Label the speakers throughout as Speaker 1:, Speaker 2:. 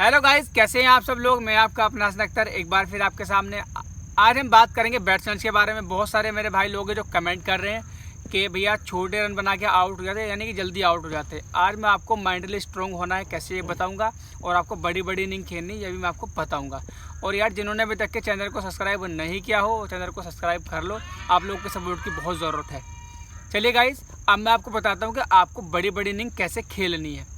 Speaker 1: Hello guys, कैसे हैं आप सब लोग। मैं आपका अपना हसन अख्तर एक बार फिर आपके सामने। आज हम बात करेंगे बैट्समैन के बारे में। बहुत सारे मेरे भाई लोग हैं जो कमेंट कर रहे हैं कि भैया छोटे रन बना के आउट हो जाते हैं, यानी कि जल्दी आउट हो जाते हैं। आज मैं आपको मेंटली स्ट्रॉन्ग होना है कैसे ये बताऊंगा, और आपको बड़ी बड़ी इनिंग खेलनी ये भी मैं आपको बताऊंगा। और यार, जिन्होंने अभी तक के चैनल को सब्सक्राइब नहीं किया हो, चैनल को सब्सक्राइब कर लो। आप लोगों के सपोर्ट की बहुत ज़रूरत है। चलिए गाइस, अब मैं आपको बताता हूँ कि आपको बड़ी बड़ी इनिंग कैसे खेलनी है।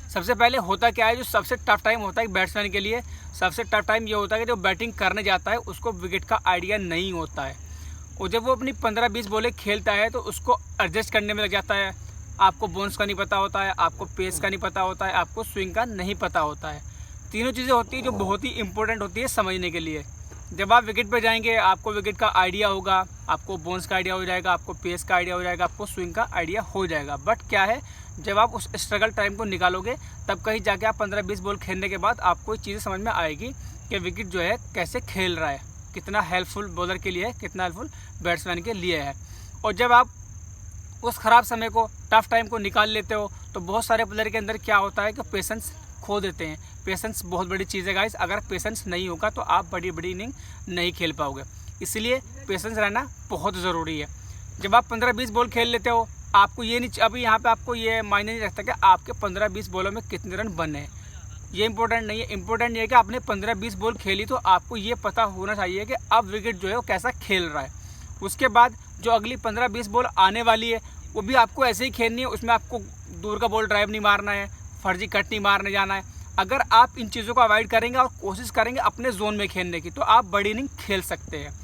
Speaker 1: सबसे पहले होता क्या है, जो सबसे टफ टाइम होता है बैट्समैन के लिए, सबसे टफ टाइम ये होता है कि जो बैटिंग करने जाता है उसको विकेट का आइडिया नहीं होता है। और जब वो अपनी 15-20 बॉलें खेलता है तो उसको एडजस्ट करने में लग जाता है। आपको बाउंस का नहीं पता होता है, आपको पेस का नहीं पता होता है, आपको स्विंग का नहीं पता होता है। तीनों चीज़ें होती हैं जो बहुत ही इंपॉर्टेंट होती है समझने के लिए। जब आप विकेट पर जाएंगे आपको विकेट का आइडिया होगा, आपको बाउंस का आइडिया हो जाएगा, आपको पेस का आइडिया हो जाएगा, आपको स्विंग का आइडिया हो जाएगा। बट क्या है, जब आप उस स्ट्रगल टाइम को निकालोगे तब कहीं जाके आप 15-20 बॉल खेलने के बाद आपको ये चीज़ें समझ में आएगी कि विकेट जो है कैसे खेल रहा है, कितना हेल्पफुल बॉलर के लिए है, कितना हेल्पफुल बैट्समैन के लिए है। और जब आप उस ख़राब समय को, टफ टाइम को निकाल लेते हो तो बहुत सारे प्लेयर के अंदर क्या होता है कि पेशेंस खो देते हैं। पेशेंस बहुत बड़ी चीज़ है गाइस। अगर पेशेंस नहीं होगा तो आप बड़ी बड़ी इनिंग नहीं खेल पाओगे। इसलिए पेशेंस रहना बहुत ज़रूरी है। जब आप 15-20 बॉल खेल लेते हो, आपको ये नहीं, अभी यहाँ पे आपको ये मायने नहीं रखता कि आपके 15-20 बॉलों में कितने रन बने हैं। ये इंपॉर्टेंट नहीं है। इंपॉर्टेंट ये है कि आपने 15-20 बॉल खेली तो आपको ये पता होना चाहिए कि अब विकेट जो है वो कैसा खेल रहा है। उसके बाद जो अगली 15-20 बॉल आने वाली है वो भी आपको ऐसे ही खेलनी है। उसमें आपको दूर का बॉल ड्राइव नहीं मारना है, फर्जी कट नहीं मारने जाना है। अगर आप इन चीज़ों को अवॉइड करेंगे और कोशिश करेंगे अपने जोन में खेलने की, तो आप बड़ी इनिंग खेल सकते हैं।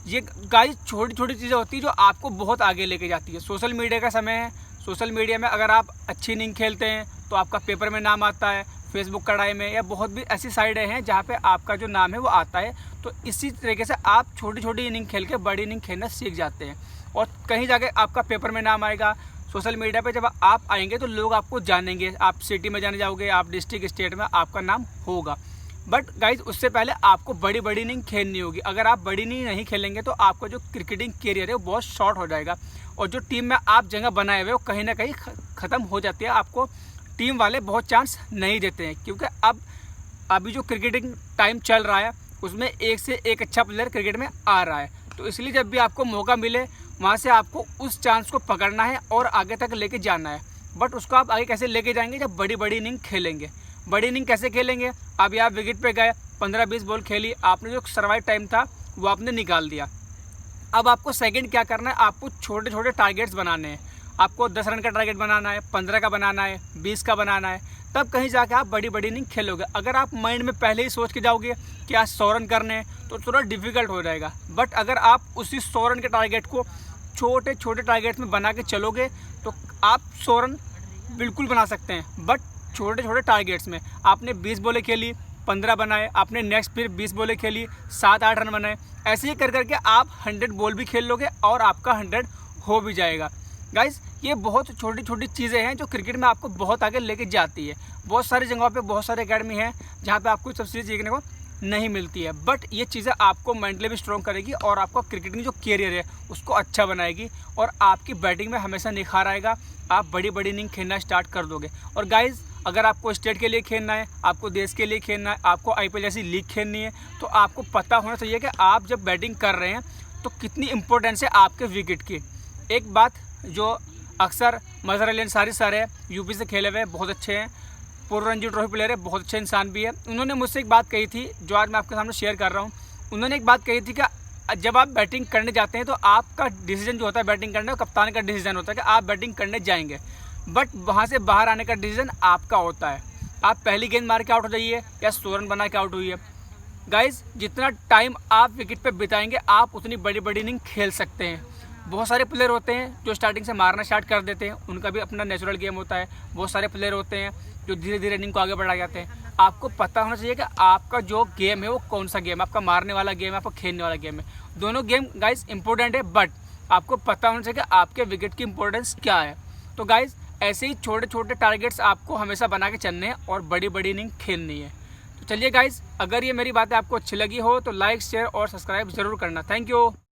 Speaker 1: ये गाइस छोटी छोटी चीज़ें होती है जो आपको बहुत आगे लेके जाती है। सोशल मीडिया का समय है। सोशल मीडिया में अगर आप अच्छी इनिंग खेलते हैं तो आपका पेपर में नाम आता है, फेसबुक कढ़ाई में, या बहुत भी ऐसी साइटें हैं जहाँ पे आपका जो नाम है वो आता है। तो इसी तरीके से आप छोटी छोटी इनिंग खेल के बड़ी इनिंग खेलना सीख जाते हैं, और कहीं जाके आपका पेपर में नाम आएगा। सोशल मीडिया पे जब आप आएंगे तो लोग आपको जानेंगे, आप सिटी में जाने जाओगे, आप डिस्ट्रिक्ट स्टेट में आपका नाम होगा। बट गाइज, उससे पहले आपको बड़ी बड़ी इनिंग खेलनी होगी। अगर आप बड़ी इनिंग नहीं खेलेंगे तो आपका जो क्रिकेटिंग कैरियर है वो बहुत शॉर्ट हो जाएगा, और जो टीम में आप जगह बनाए हुए वो कहीं ना कहीं ख़त्म हो जाती है। आपको टीम वाले बहुत चांस नहीं देते हैं, क्योंकि अभी जो क्रिकेटिंग टाइम चल रहा है उसमें एक से एक अच्छा प्लेयर क्रिकेट में आ रहा है। तो इसलिए जब भी आपको मौका मिले वहाँ से आपको उस चांस को पकड़ना है और आगे तक लेके जाना है। बट उसको आप आगे कैसे लेके जाएंगे, जब बड़ी बड़ी इनिंग खेलेंगे। बड़ी इनिंग कैसे खेलेंगे, अभी आप विकेट पे गए, 15-20 बॉल खेली, आपने जो सर्वाइव टाइम था वो आपने निकाल दिया। अब आपको सेकंड क्या करना है, आपको छोटे छोटे टारगेट्स बनाने हैं। आपको 10 रन का टारगेट बनाना है, 15 का बनाना है, 20 का बनाना है, तब कहीं जाके आप बड़ी बड़ी इनिंग खेलोगे। अगर आप माइंड में पहले ही सोच के जाओगे कि आज 100 रन करने हैं तो थोड़ा डिफिकल्ट हो जाएगा। बट अगर आप उसी 100 रन के टारगेट को छोटे छोटे टारगेट्स में बना के चलोगे तो आप 100 रन बिल्कुल बना सकते हैं। बट छोटे छोटे टारगेट्स में आपने 20 बॉलें खेली, 15 बनाए, आपने नेक्स्ट फिर 20 बॉलें खेली, 7-8 रन बनाए। ऐसे ही कर करके आप 100 बॉल भी खेल लोगे और आपका 100 हो भी जाएगा। गाइस, ये बहुत छोटी छोटी चीज़ें हैं जो क्रिकेट में आपको बहुत आगे लेके जाती है। बहुत सारी जगहों पे बहुत सारे अकेडमी हैं जहाँ पे आपको सब चीज़ें सीखने को नहीं मिलती है। बट ये चीज़ें आपको मेंटली भी स्ट्रॉन्ग करेगी और आपका क्रिकेटिंग जो कैरियर है उसको अच्छा बनाएगी, और आपकी बैटिंग में हमेशा निखार आएगा। आप बड़ी बड़ी इनिंग खेलना स्टार्ट कर दोगे। और गाइज़, अगर आपको स्टेट के लिए खेलना है, आपको देश के लिए खेलना है, आपको IPL जैसी लीग खेलनी है, तो आपको पता होना चाहिए कि आप जब बैटिंग कर रहे हैं तो कितनी इंपॉर्टेंस है आपके विकेट की। एक बात जो अक्सर मजहर अली अंसारी सर है, यूपी से खेले हुए, बहुत अच्छे हैं, पूर्व रणजी ट्रॉफी प्लेयर है, बहुत अच्छे इंसान भी है। उन्होंने मुझसे एक बात कही थी जो आज मैं आपके सामने शेयर कर रहा हूँ। उन्होंने एक बात कही थी कि जब आप बैटिंग करने जाते हैं तो आपका डिसीजन जो होता है बैटिंग करने, कप्तान का डिसीजन होता है कि आप बैटिंग करने जाएंगे, बट वहाँ से बाहर आने का डिसीजन आपका होता है। आप पहली गेंद मार के आउट हो जाइए या 100 रन बना के आउट हुई है। गाइज, जितना टाइम आप विकेट पे बिताएंगे आप उतनी बड़ी बड़ी इनिंग खेल सकते हैं। बहुत सारे प्लेयर होते हैं जो स्टार्टिंग से मारना स्टार्ट कर देते हैं, उनका भी अपना नेचुरल गेम होता है। बहुत सारे प्लेयर होते हैं जो धीरे धीरे इनिंग को आगे बढ़ा जाते हैं। आपको पता होना चाहिए कि आपका जो गेम है वो कौन सा गेम है, आपका मारने वाला गेम है, आपका खेलने वाला गेम है। दोनों गेम गाइज इंपॉर्टेंट है, बट आपको पता होना चाहिए कि आपके विकेट की इंपॉर्टेंस क्या है। तो गाइज, ऐसे ही छोटे छोटे टारगेट्स आपको हमेशा बना के चलने हैं और बड़ी बड़ी इनिंग खेलनी है। तो चलिए गाइज, अगर ये मेरी बातें आपको अच्छी लगी हो तो लाइक, शेयर और सब्सक्राइब जरूर करना। Thank you.